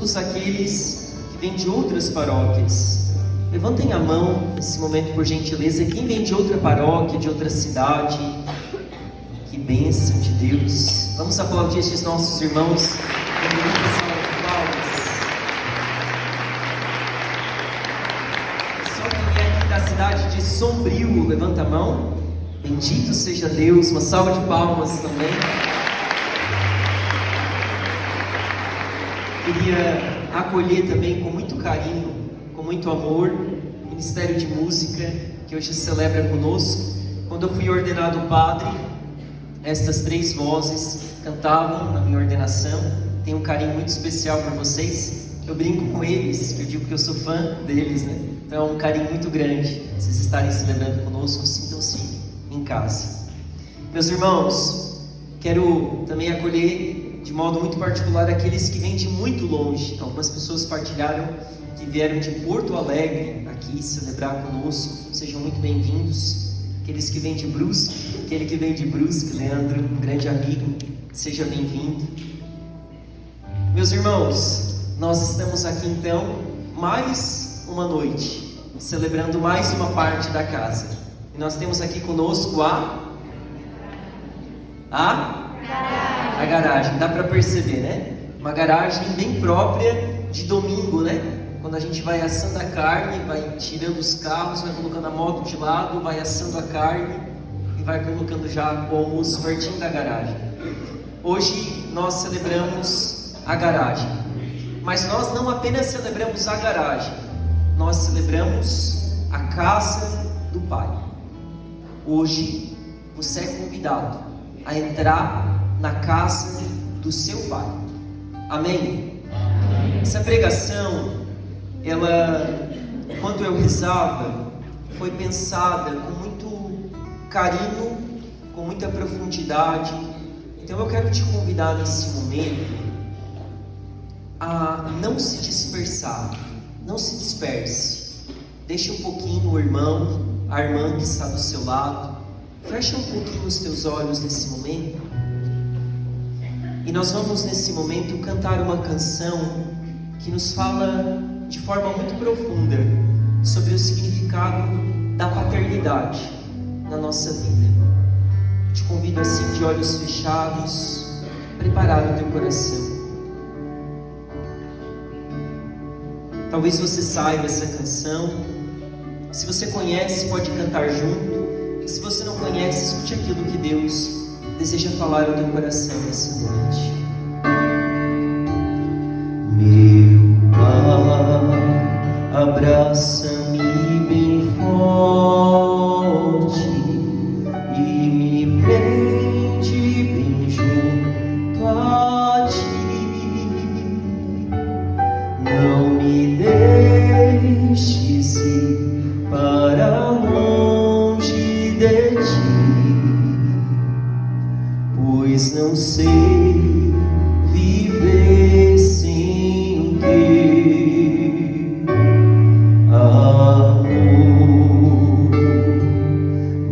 todos aqueles que vêm de outras paróquias. Levantem a mão nesse momento, por gentileza. Quem vem de outra paróquia, de outra cidade? Que bênção de Deus! Vamos aplaudir estes nossos irmãos. Só quem é aqui da cidade de Sombrio, levanta a mão. Bendito seja Deus. Uma salva de palmas também. Queria acolher também com muito carinho, com muito amor, o Ministério de Música que hoje celebra conosco. Quando eu fui ordenado padre, estas três vozes cantavam na minha ordenação. Tenho um carinho muito especial por vocês. Eu brinco com eles, eu digo que eu sou fã deles, né? Então é um carinho muito grande vocês estarem celebrando conosco. Sintam-se em casa. Meus irmãos, quero também acolher de modo muito particular aqueles que vêm de muito longe. Algumas pessoas partilharam que vieram de Porto Alegre aqui celebrar conosco. Sejam muito bem-vindos. Aqueles que vêm de Brusque, aquele que vem de Brusque, Leandro, um grande amigo, seja bem-vindo. Meus irmãos, nós estamos aqui então mais uma noite, celebrando mais uma parte da casa. E nós temos aqui conosco a garagem. Dá para perceber, né? Uma garagem bem própria de domingo, né? Quando a gente vai assando a carne, vai tirando os carros, vai colocando a moto de lado, vai assando a carne e vai colocando já o almoço pertinho da garagem. Hoje nós celebramos a garagem, mas nós não apenas celebramos a garagem, nós celebramos a casa do Pai. Hoje você é convidado a entrar na casa do seu Pai. Amém? Essa pregação, ela, enquanto eu rezava, foi pensada com muito carinho, com muita profundidade. Então eu quero te convidar nesse momento a não se dispersar, não se disperse. Deixa um pouquinho o irmão, a irmã que está do seu lado. Fecha um pouquinho os teus olhos nesse momento. E nós vamos nesse momento cantar uma canção que nos fala de forma muito profunda sobre o significado da paternidade na nossa vida. Te convido assim, de olhos fechados, preparar o teu coração. Talvez você saiba essa canção. Se você conhece, pode cantar junto. Se você não conhece, escute aquilo que Deus deseja falar ao teu coração nessa noite. Meu Pai, abraça-me bem forte e me prende bem junto a ti. Não me deixes ir para longe de ti, pois não sei viver sem o teu amor.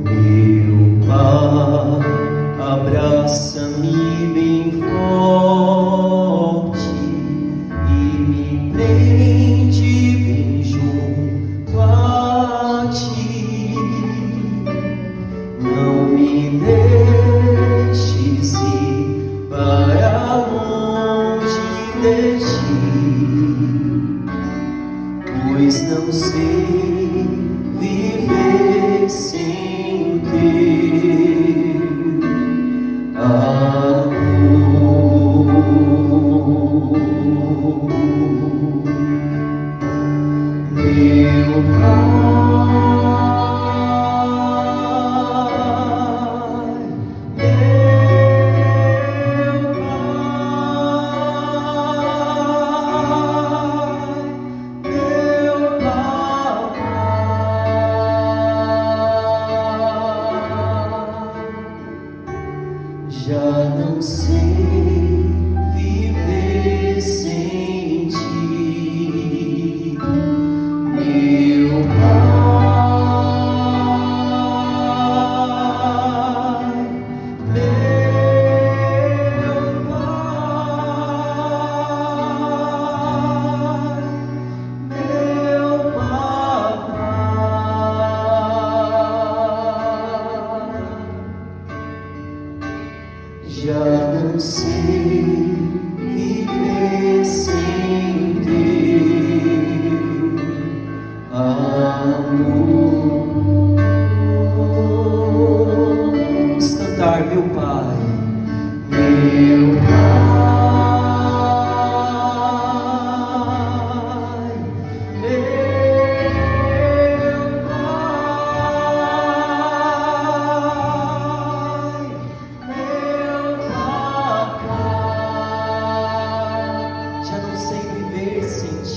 Meu Pai, abraça-me bem forte e me prende bem junto a ti. Não me deixes ir para longe de ti, pois não sei viver sem o teu amor. Meu Pai,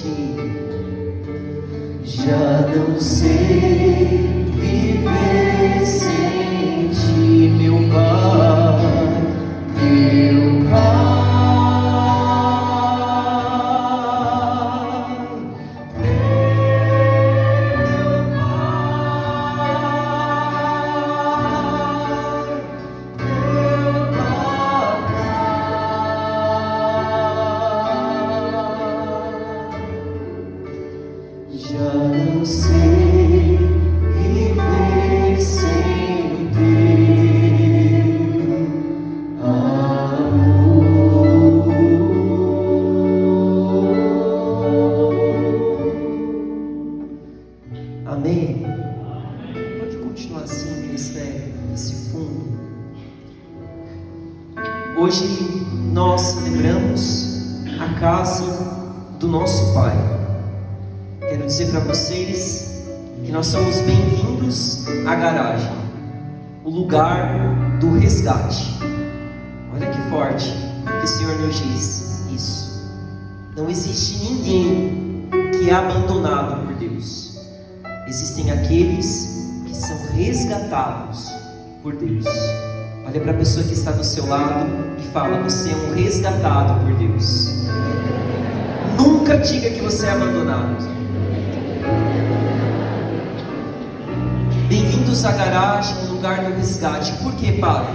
ti. Já não sei viver sem ti, meu Pai, meu Pai. Já não sei viver sem o teu amor. Amém? Pode continuar assim, ministério, esse fundo. Hoje nós celebramos a casa do nosso Pai. Quero dizer para vocês que nós somos bem-vindos à garagem, o lugar do resgate. Olha que forte que o Senhor nos diz isso. Não existe ninguém que é abandonado por Deus. Existem aqueles que são resgatados por Deus. Olha para a pessoa que está do seu lado e fala: você é um resgatado por Deus. Nunca diga que você é abandonado. Bem-vindos à garagem, o lugar do resgate. Por quê, Padre?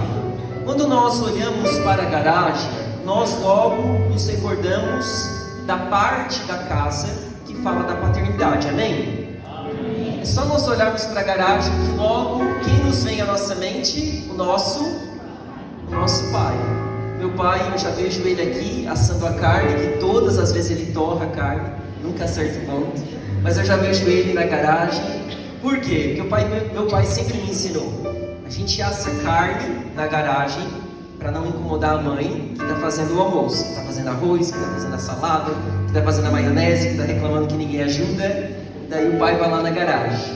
Quando nós olhamos para a garagem, nós logo nos recordamos da parte da casa que fala da paternidade, amém? Amém. É só nós olharmos para a garagem que logo quem nos vem à nossa mente? O nosso Pai. Meu pai, eu já vejo ele aqui assando a carne, que todas as vezes ele torra a carne, nunca acerta o ponto, mas eu já vejo ele na garagem. Por quê? Porque meu pai sempre me ensinou: a gente assa carne na garagem para não incomodar a mãe que está fazendo o almoço, que está fazendo arroz, que está fazendo a salada, que está fazendo a maionese, que está reclamando que ninguém ajuda. Daí o pai vai lá na garagem.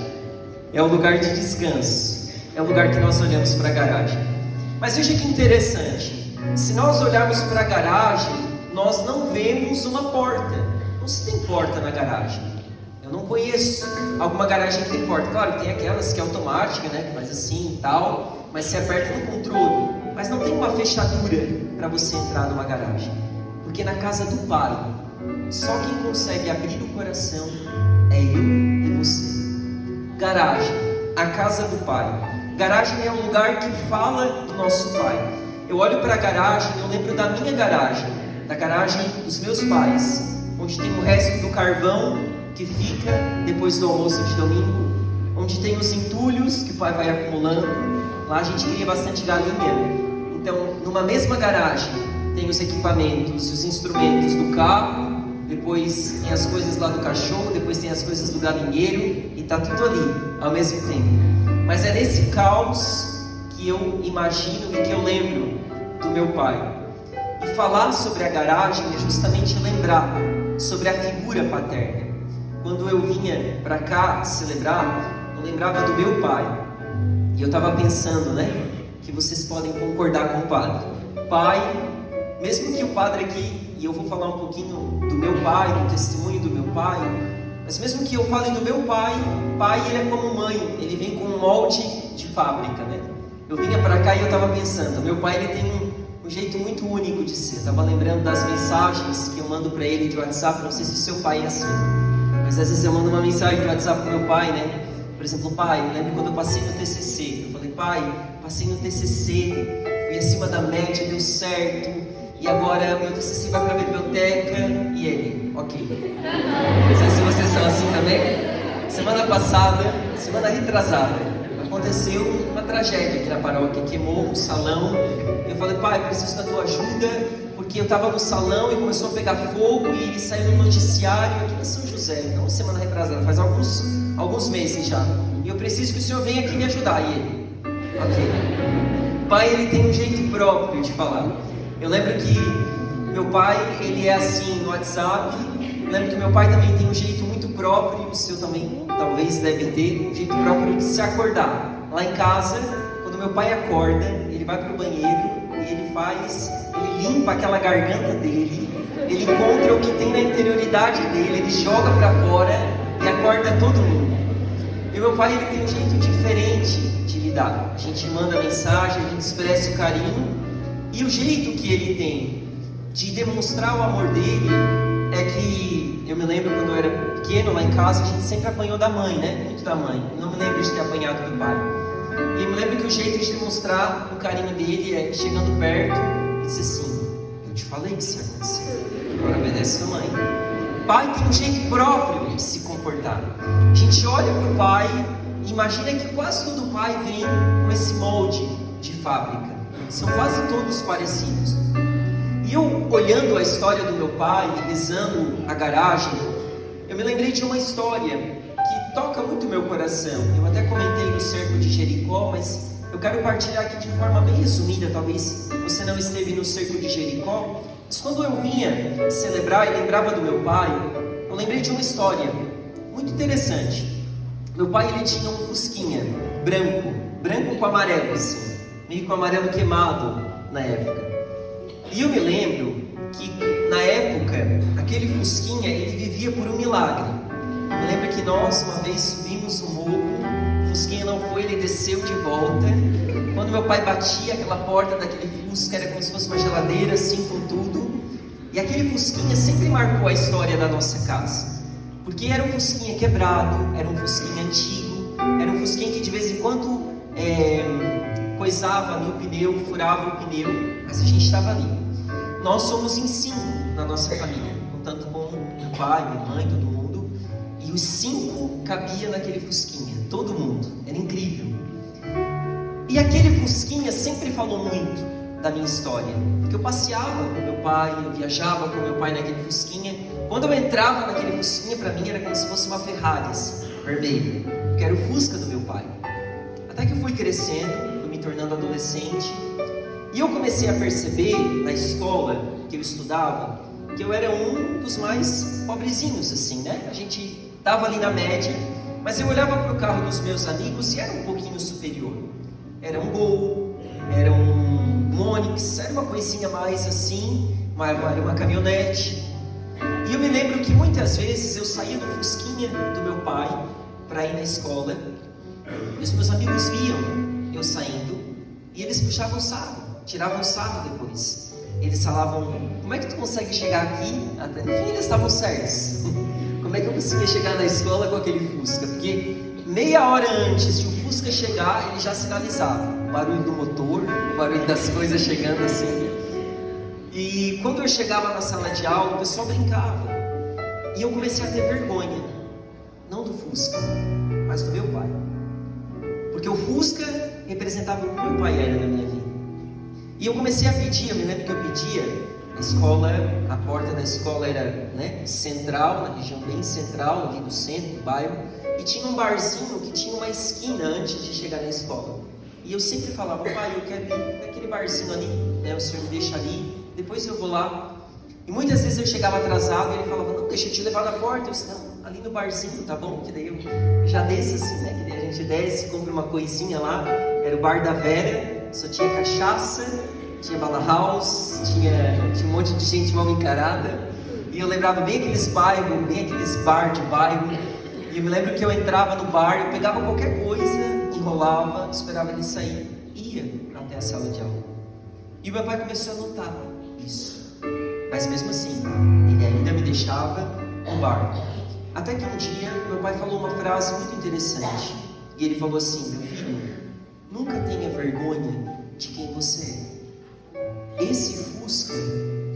É o lugar de descanso, é o lugar que nós olhamos para a garagem. Mas veja que interessante, se nós olharmos para a garagem, nós não vemos uma porta. Não se tem porta na garagem. Eu não conheço alguma garagem que tem porta. Claro, tem aquelas que é automática, né, que faz assim e tal, mas se aperta no controle. Mas não tem uma fechadura para você entrar numa garagem. Porque na casa do Pai, só quem consegue abrir o coração é eu e você. Garagem, a casa do Pai. Garagem é um lugar que fala do nosso Pai. Eu olho para a garagem, eu lembro da minha garagem, da garagem dos meus pais, onde tem o resto do carvão que fica depois do almoço de domingo, onde tem os entulhos que o pai vai acumulando. Lá a gente cria bastante galinha. Então, numa mesma garagem, tem os equipamentos, os instrumentos do carro, depois tem as coisas lá do cachorro, depois tem as coisas do galinheiro, e tá tudo ali ao mesmo tempo. Mas é nesse caos que eu imagino e que eu lembro do meu pai. E falar sobre a garagem é justamente lembrar sobre a figura paterna. Quando eu vinha para cá celebrar, eu lembrava do meu pai. E eu estava pensando, né, que vocês podem concordar com o padre. Pai, mesmo que o padre aqui, e eu vou falar um pouquinho do meu pai, do testemunho do meu pai, mas mesmo que eu fale do meu pai, pai ele é como mãe, ele vem com um molde de fábrica, né? Eu vinha para cá e eu estava pensando, meu pai ele tem um jeito muito único de ser. Eu estava lembrando das mensagens que eu mando para ele de WhatsApp, não sei se o seu pai é assim, mas às vezes eu mando uma mensagem de WhatsApp pro meu pai, né? Por exemplo, pai, eu lembro quando eu passei no TCC, eu falei, pai, passei no TCC, fui acima da média, deu certo, e agora o meu TCC vai para a biblioteca, e ele, ok. Não sei se vocês são assim também. Semana passada, semana retrasada, aconteceu uma tragédia aqui na paróquia, queimou um salão. Eu falei, pai, preciso da tua ajuda, porque eu estava no salão e começou a pegar fogo e ele saiu no noticiário aqui em São José, então semana retrasada, faz alguns meses já. E eu preciso que o senhor venha aqui me ajudar. E ele, ok. Pai, ele tem um jeito próprio de falar. Eu lembro que meu pai, ele é assim no WhatsApp. Eu lembro que meu pai também tem um jeito muito próprio, e o seu também talvez deve ter, um jeito próprio de se acordar. Lá em casa, quando meu pai acorda, ele vai para o banheiro e ele limpa aquela garganta dele, ele encontra o que tem na interioridade ingenuidade dele, ele joga para fora e acorda todo mundo. E meu pai, ele tem um jeito diferente de lidar. A gente manda mensagem, a gente expressa o carinho, e o jeito que ele tem de demonstrar o amor dele é que, eu me lembro quando eu era pequeno, lá em casa, a gente sempre apanhou da mãe, né? Muito da mãe. Eu não me lembro de ter apanhado do pai. E eu me lembro que o jeito de demonstrar o carinho dele é chegando perto e dizer assim: eu te falei que isso ia acontecer, agora obedece sua mãe. O pai tem um jeito próprio de se comportar. A gente olha para o pai e imagina que quase todo pai vem com esse molde de fábrica. São quase todos parecidos. E eu, olhando a história do meu pai, rezando a garagem, eu me lembrei de uma história que toca muito o meu coração. Eu até comentei no cerco de Jericó, mas eu quero partilhar aqui de forma bem resumida. Talvez você não esteve no cerco de Jericó, mas quando eu vinha celebrar e lembrava do meu pai, eu lembrei de uma história muito interessante. Meu pai, ele tinha um fusquinha branco com amarelo, assim, meio com amarelo queimado na época. E eu me lembro que na época, aquele fusquinha, ele vivia por um milagre. Eu me lembro que nós uma vez subimos um morro, o fusquinha não foi, ele desceu de volta. Quando meu pai batia aquela porta daquele fusca, era como se fosse uma geladeira, assim, com tudo. E aquele fusquinha sempre marcou a história da nossa casa, porque era um fusquinha quebrado, era um fusquinha antigo, era um fusquinha que de vez em quando coisava ali o pneu, furava o pneu, mas a gente estava ali. Nós somos em 5 na nossa família, contando com meu pai, minha mãe, todo mundo, e os 5 cabia naquele fusquinha, todo mundo, era incrível. E aquele fusquinha sempre falou muito da minha história, porque eu passeava com meu pai, eu viajava com meu pai naquele fusquinha. Quando eu entrava naquele fusquinha, para mim era como se fosse uma Ferrari, assim, vermelha, porque era o fusca do meu pai. Até que eu fui crescendo, fui me tornando adolescente, e eu comecei a perceber na escola que eu estudava que eu era um dos mais pobrezinhos, assim, né? A gente estava ali na média, mas eu olhava para o carro dos meus amigos e era um pouquinho superior. Era um Gol, era um Onix, era uma coisinha mais assim, era uma caminhonete. E eu me lembro que muitas vezes eu saía do fusquinha do meu pai para ir na escola, e os meus amigos viam eu saindo e eles puxavam sarro, tiravam sarro depois. Eles falavam: como é que tu consegue chegar aqui? Até no fim eles estavam certos. Como é que eu conseguia chegar na escola com aquele Fusca? Porque meia hora antes de o Fusca chegar, ele já sinalizava o barulho do motor, o barulho das coisas chegando assim. E quando eu chegava na sala de aula, o pessoal brincava. E eu comecei a ter vergonha, não do Fusca, mas do meu pai. Porque o Fusca representava o que meu pai era na minha vida. E eu comecei a pedir, eu me lembro que eu pedia, a escola, a porta da escola era, né, central, na região bem central, ali do centro do bairro, e tinha um barzinho que tinha uma esquina antes de chegar na escola. E eu sempre falava: pai, eu quero ir naquele barzinho ali, né, o senhor me deixa ali, depois eu vou lá. E muitas vezes eu chegava atrasado e ele falava: não, deixa eu te levar na porta. Eu disse: não, ali no barzinho, tá bom? Que daí eu já desço assim, né, que daí a gente desce, compra uma coisinha lá. Era o bar da Vera, só tinha cachaça, tinha bala house, tinha um monte de gente mal encarada. E eu lembrava bem aqueles bairros, bem aqueles bar de bairro. E eu me lembro que eu entrava no bar, eu pegava qualquer coisa, enrolava, esperava ele sair, ia até a sala de aula. E o meu pai começou a notar isso. Mas mesmo assim, ele ainda me deixava no bar. Até que um dia, meu pai falou uma frase muito interessante. E ele falou assim: meu filho, nunca tenha vergonha de quem você é. Esse Fusca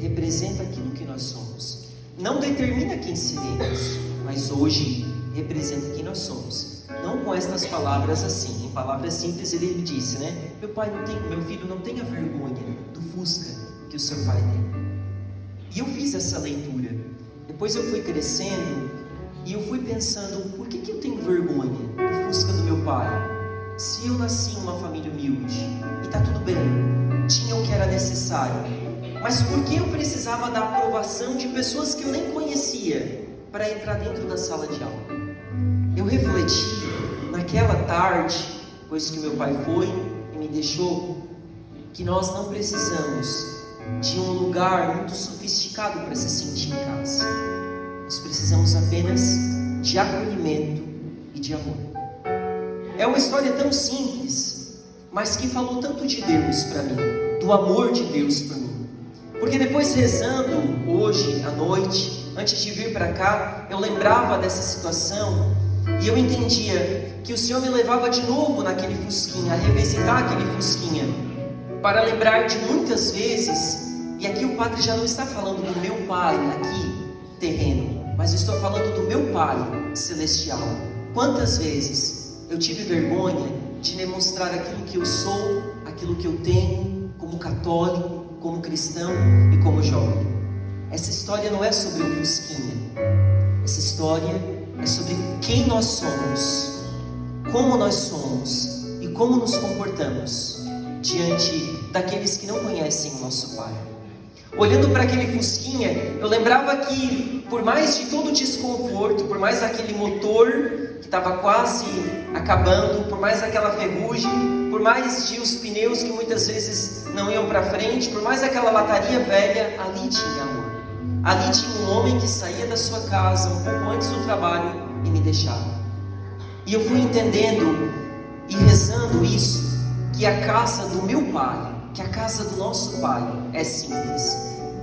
representa aquilo que nós somos. Não determina quem seremos, mas hoje representa quem nós somos. Não com estas palavras assim. Em palavras simples ele me disse, né? Meu filho, não tenha vergonha do Fusca que o seu pai tem. E eu fiz essa leitura. Depois eu fui crescendo e eu fui pensando: por que eu tenho vergonha do Fusca do meu pai? Se eu nasci em uma família humilde e está tudo bem, tinha o que era necessário, mas por que eu precisava da aprovação de pessoas que eu nem conhecia para entrar dentro da sala de aula? Eu refleti naquela tarde, depois que meu pai foi e me deixou, que nós não precisamos de um lugar muito sofisticado para se sentir em casa. apenas de acolhimento e de amor. É uma história tão simples, mas que falou tanto de Deus para mim, do amor de Deus por mim. Porque depois, rezando hoje à noite, antes de vir para cá, eu lembrava dessa situação e eu entendia que o Senhor me levava de novo naquele fusquinha, a revisitar aquele fusquinha, para lembrar de muitas vezes. E aqui o padre já não está falando do meu pai aqui, terreno, mas eu estou falando do meu pai celestial. Quantas vezes eu tive vergonha de demonstrar aquilo que eu sou, aquilo que eu tenho, como católico, como cristão e como jovem. Essa história não é sobre o fusquinha. Essa história é sobre quem nós somos, como nós somos e como nos comportamos diante daqueles que não conhecem o nosso Pai. Olhando para aquele fusquinha, eu lembrava que, por mais de todo o desconforto, por mais aquele motor que estava quase acabando, por mais aquela ferrugem, por mais de os pneus que muitas vezes não iam para frente, por mais aquela lataria velha, ali tinha amor. Ali tinha um homem que saía da sua casa um pouco antes do trabalho e me deixava. E eu fui entendendo e rezando isso, que a casa do meu pai, que a casa do nosso pai é simples.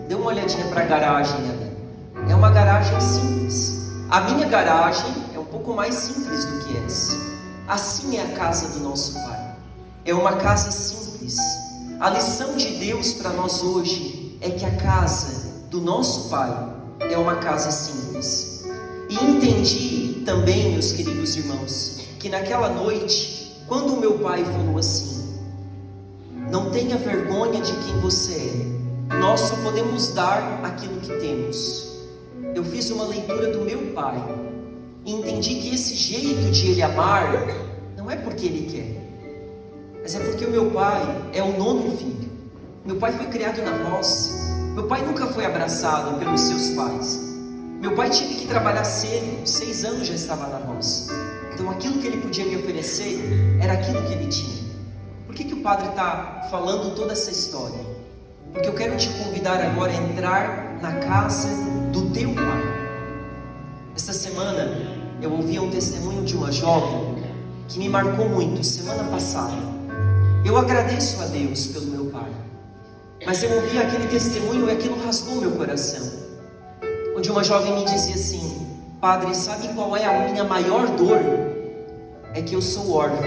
Dê uma olhadinha para a garagem ali. É uma garagem simples. A minha garagem é um pouco mais simples do que essa. Assim é a casa do nosso pai. É uma casa simples. A lição de Deus para nós hoje é que a casa do nosso pai é uma casa simples. E entendi também, meus queridos irmãos, que naquela noite, quando o meu pai falou assim: não tenha vergonha de quem você é, nós só podemos dar aquilo que temos. Eu fiz uma leitura do meu pai e entendi que esse jeito de ele amar não é porque ele quer, mas é porque o meu pai é o nono filho. Meu pai foi criado na roça. Meu pai nunca foi abraçado pelos seus pais. Meu pai teve que trabalhar cedo, 6 anos já estava na roça. Então aquilo que ele podia me oferecer era aquilo que ele tinha. Por que o padre está falando toda essa história? Porque eu quero te convidar agora a entrar na casa do teu pai. Esta semana eu ouvi um testemunho de uma jovem que me marcou muito, semana passada. Eu agradeço a Deus pelo meu pai, mas eu ouvi aquele testemunho e aquilo rasgou meu coração. Onde uma jovem me dizia assim: padre, sabe qual é a minha maior dor? É que eu sou órfã.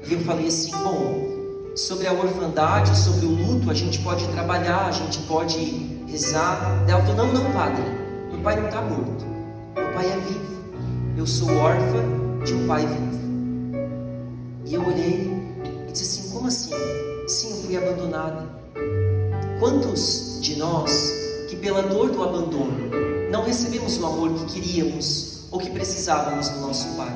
E eu falei assim: bom, sobre a orfandade, sobre o luto, a gente pode trabalhar, a gente pode rezar. Ela falou: não, padre, meu pai não está morto, meu pai é vivo. Eu sou órfã de um pai vivo. E eu olhei e disse assim: como assim? Sim, eu fui abandonada. Quantos de nós que pela dor do abandono não recebemos o amor que queríamos ou que precisávamos do nosso pai?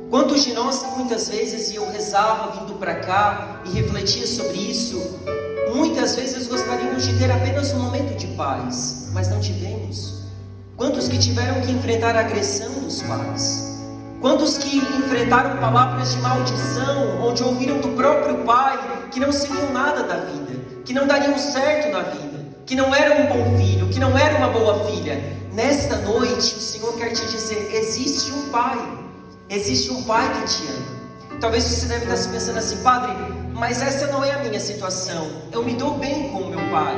Quantos de nós que muitas vezes, e eu rezava vindo para cá e refletia sobre isso, muitas vezes gostaríamos de ter apenas um momento de paz, mas não tivemos? Quantos que tiveram que enfrentar a agressão dos pais? Quantos que enfrentaram palavras de maldição, onde ouviram do próprio pai que não seriam nada da vida, que não dariam certo na vida, que não era um bom filho, que não era uma boa filha? Nesta noite o Senhor quer te dizer: existe um pai. Existe um pai que te ama. Talvez você deve estar se pensando assim: padre, mas essa não é a minha situação. Eu me dou bem com o meu pai.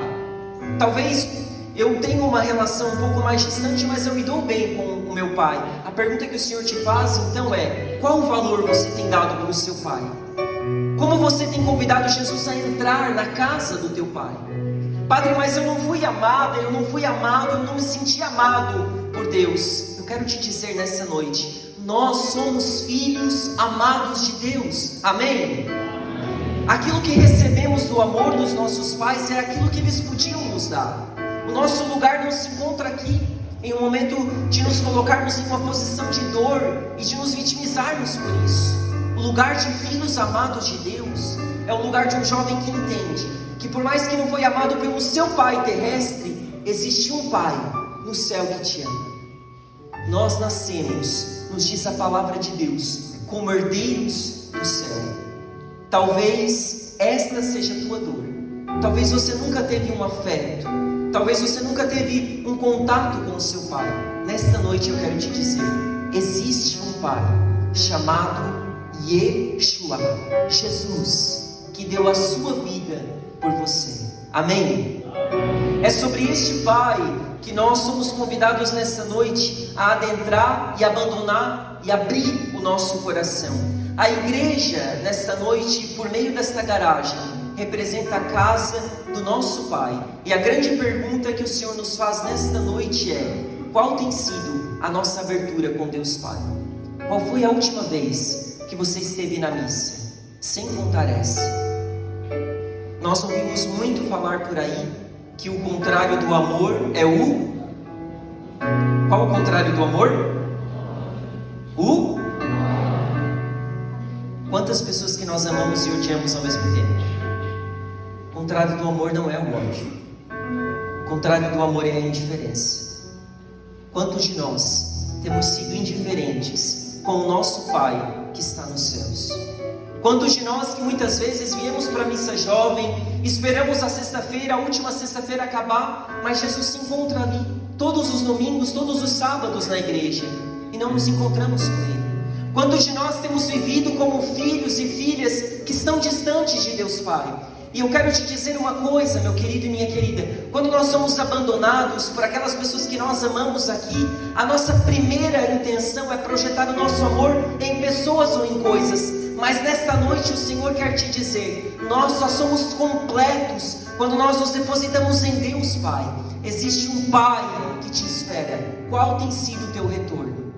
Talvez eu tenha uma relação um pouco mais distante, mas eu me dou bem com o meu pai. A pergunta que o Senhor te faz então é: qual o valor você tem dado para o seu pai? Como você tem convidado Jesus a entrar na casa do teu pai? Padre, mas eu não fui amada, eu não fui amado, eu não me senti amado por Deus. Eu quero te dizer nessa noite: nós somos filhos amados de Deus, amém? Aquilo que recebemos do amor dos nossos pais é aquilo que eles podiam nos dar. O nosso lugar não se encontra aqui, em um momento de nos colocarmos em uma posição de dor e de nos vitimizarmos por isso. O lugar de filhos amados de Deus é o lugar de um jovem que entende que, por mais que não foi amado pelo seu pai terrestre, existe um pai no céu que te ama. Nós nascemos, nos diz a palavra de Deus, como herdeiros do céu. Talvez esta seja a tua dor. Talvez você nunca teve um afeto, Talvez você nunca teve um contato com o seu pai. Nesta noite eu quero te dizer, existe um pai chamado Yeshua, Jesus, que deu a sua vida por você. Amém? É sobre este pai que nós somos convidados nessa noite a adentrar e abandonar e abrir o nosso coração. A igreja nesta noite, por meio desta garagem, representa a casa do nosso Pai. E a grande pergunta que o Senhor nos faz nesta noite é: qual tem sido a nossa abertura com Deus Pai? Qual foi a última vez que você esteve na missa? Sem contar essa. Nós ouvimos muito falar por aí que o contrário do amor é o... Qual o contrário do amor? Quantas pessoas que nós amamos e odiamos ao mesmo tempo? O contrário do amor não é o ódio. O contrário do amor é a indiferença. Quantos de nós temos sido indiferentes com o nosso Pai que está nos céus? Quantos de nós que muitas vezes viemos para a missa jovem, esperamos a sexta-feira, a última sexta-feira acabar, mas Jesus se encontra ali, todos os domingos, todos os sábados na igreja, e não nos encontramos com Ele? Quantos de nós temos vivido como filhos e filhas que estão distantes de Deus Pai? E eu quero te dizer uma coisa, meu querido e minha querida: quando nós somos abandonados por aquelas pessoas que nós amamos aqui, a nossa primeira intenção é projetar o nosso amor em pessoas ou em coisas. Mas nesta noite o Senhor quer te dizer: nós só somos completos quando nós nos depositamos em Deus Pai. Existe um Pai que te espera. Qual tem sido o teu retorno?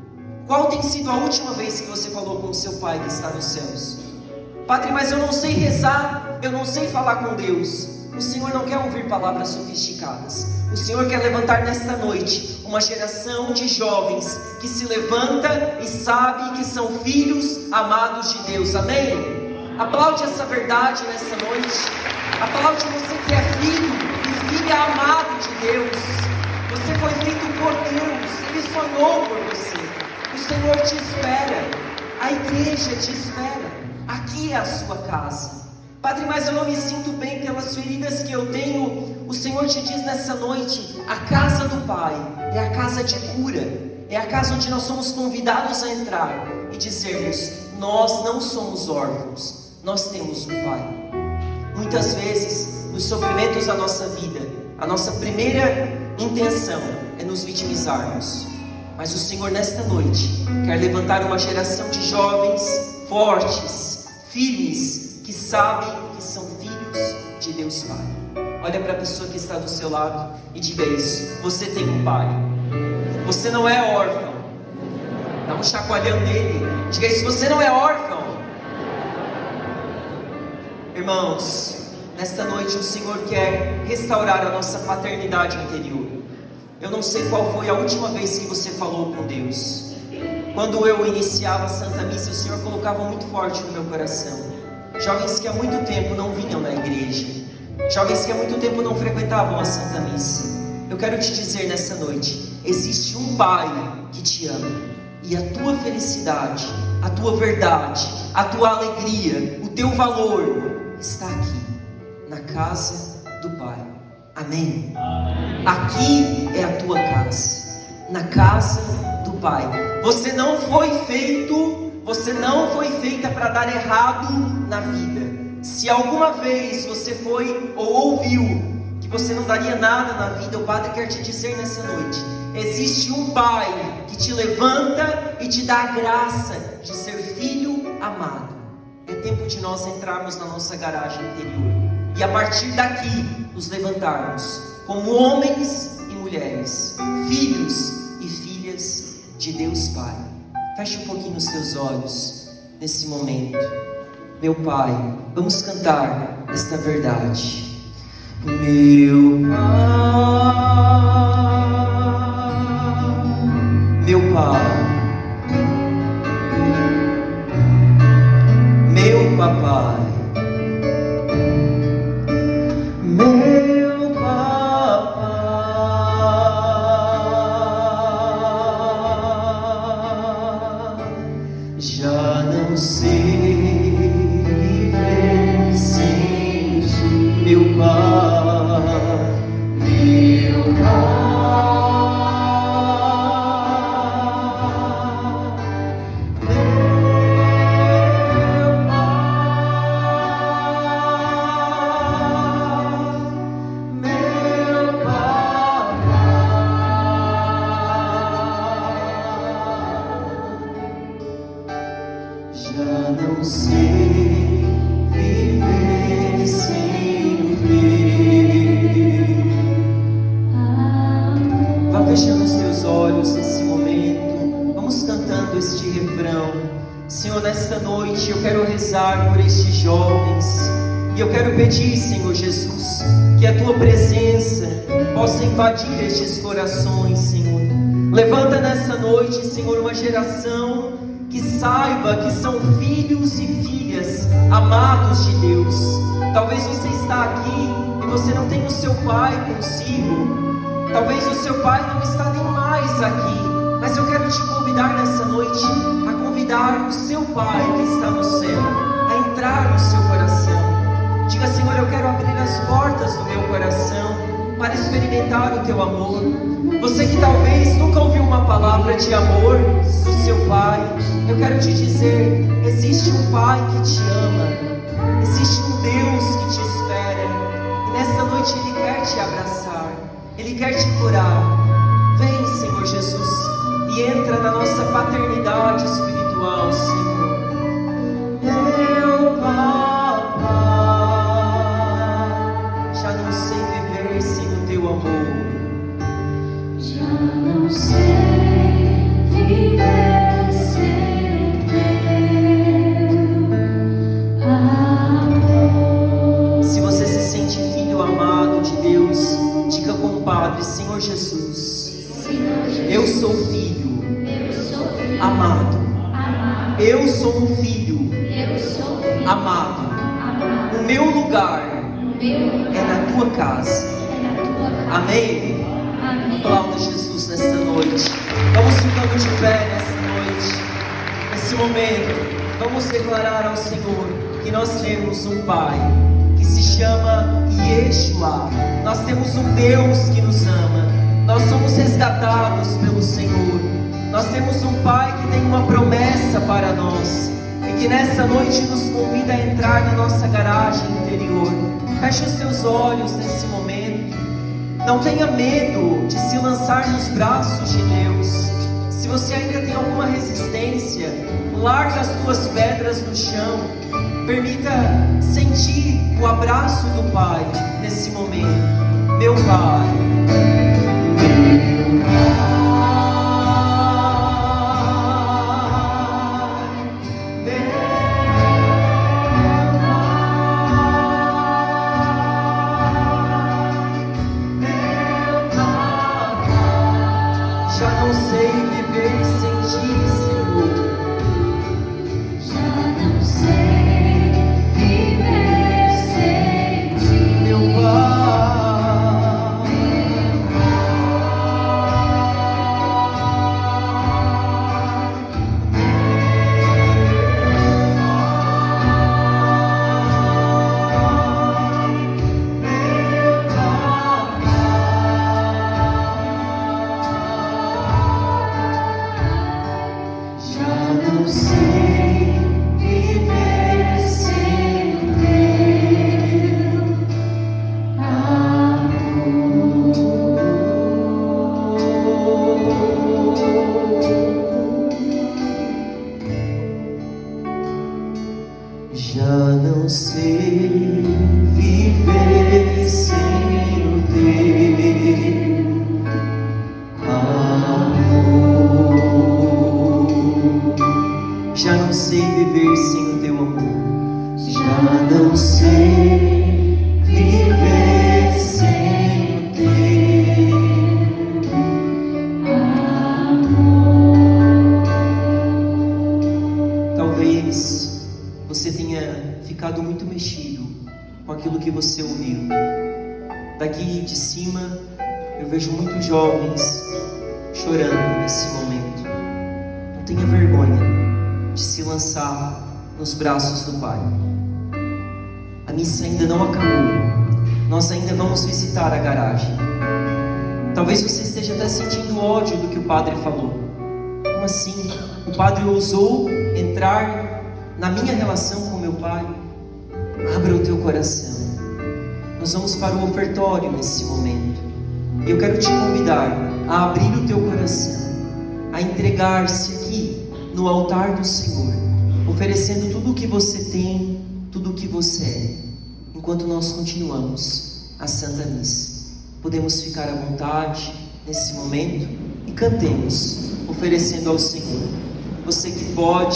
Qual tem sido a última vez que você falou com o seu Pai que está nos céus? Padre, mas eu não sei rezar, eu não sei falar com Deus. O Senhor não quer ouvir palavras sofisticadas. O Senhor quer levantar nesta noite uma geração de jovens que se levanta e sabe que são filhos amados de Deus. Amém? Aplaude essa verdade nessa noite. Aplaude você que é filho e filha amado de Deus. Você foi feito por Deus. Ele sonhou por você. O Senhor te espera. A igreja te espera. Aqui é a sua casa. Padre, mas eu não me sinto bem pelas feridas que eu tenho. O Senhor te diz nessa noite: a casa do Pai é a casa de cura. É a casa onde nós somos convidados a entrar e dizermos: nós não somos órfãos, nós temos um Pai. Muitas vezes, nos sofrimentos da nossa vida, a nossa primeira intenção é nos vitimizarmos. Mas o Senhor nesta noite quer levantar uma geração de jovens fortes, firmes, que sabem que são filhos de Deus Pai. Olha para a pessoa que está do seu lado e diga isso: você tem um Pai. Você não é órfão. Dá um chacoalhão nele. Diga isso: você não é órfão. Irmãos, nesta noite o Senhor quer restaurar a nossa paternidade interior. Eu não sei qual foi a última vez que você falou com Deus. Quando eu iniciava a Santa Missa, o Senhor colocava muito forte no meu coração: jovens que há muito tempo não vinham na igreja, jovens que há muito tempo não frequentavam a Santa Missa. Eu quero te dizer nessa noite: existe um Pai que te ama, e a tua felicidade, a tua verdade, a tua alegria, o teu valor está aqui, na casa do Pai. Amém? Aqui é a tua casa, na casa do Pai. Você não foi feita para dar errado na vida. Se alguma vez você foi ou ouviu que você não daria nada na vida, o Padre quer te dizer nessa noite: existe um Pai que te levanta e te dá a graça de ser filho amado. É tempo de nós entrarmos na nossa garagem interior e a partir daqui nos levantarmos como homens e mulheres, filhos e filhas de Deus Pai. Feche um pouquinho os teus olhos nesse momento. Meu Pai, vamos cantar esta verdade. Meu Pai, meu Pai, meu Papai, meu Papai, já não sei viver sem ti, meu Pai, meu não sei viver sem ter amor. Vá fechando os teus olhos nesse momento. Vamos cantando este refrão. Senhor, nesta noite eu quero rezar por estes jovens. E eu quero pedir, Senhor Jesus, que a Tua presença possa invadir estes corações, Senhor. Levanta nessa noite, Senhor, uma geração que saiba que são filhos e filhas amados de Deus. Talvez você está aqui e você não tem o seu pai consigo. Talvez o seu pai não está nem mais aqui. Mas eu quero te convidar nessa noite a convidar o seu pai que está no céu a entrar no seu coração. Diga: Senhor, eu quero abrir as portas do meu coração para experimentar o Teu amor. Você que talvez nunca ouviu uma palavra de amor do seu Pai, eu quero te dizer: existe um Pai que te ama, existe um Deus que te espera, e nessa noite Ele quer te abraçar, Ele quer te curar. Vem, Senhor Jesus, e entra na nossa paternidade espiritual, Senhor. Meu Pai, já não sei viver sem o Teu amor. Já não sei viver sem Teu amor. Se você se sente filho amado de Deus, diga com o Padre: Senhor Jesus, eu sou filho amado. Eu sou um filho amado. O meu lugar é na Tua casa. Amém? Aplauda Jesus nessa noite. Vamos ficando de pé nessa noite. Nesse momento, vamos declarar ao Senhor que nós temos um Pai que se chama Yeshua. Nós temos um Deus que nos ama. Nós somos resgatados pelo Senhor. Nós temos um Pai que tem uma promessa para nós e que nessa noite nos convida a entrar na nossa garagem interior. Feche os seus olhos nesse momento. Não tenha medo de se lançar nos braços de Deus. Se você ainda tem alguma resistência, larga as tuas pedras no chão. Permita sentir o abraço do Pai nesse momento. Meu Pai, meu Pai. Daqui de cima eu vejo muitos jovens chorando nesse momento. Não tenha vergonha de se lançar nos braços do Pai. A missa ainda não acabou. Nós ainda vamos visitar a garagem. Talvez você esteja até sentindo ódio do que o padre falou. Como assim? O padre ousou entrar na minha relação com meu Pai? Abra o teu coração. Nós vamos para o ofertório nesse momento. E eu quero te convidar a abrir o teu coração, a entregar-se aqui no altar do Senhor. oferecendo tudo o que você tem, tudo o que você é, enquanto nós continuamos a Santa Missa. Podemos ficar à vontade nesse momento e cantemos, oferecendo ao Senhor. Você que pode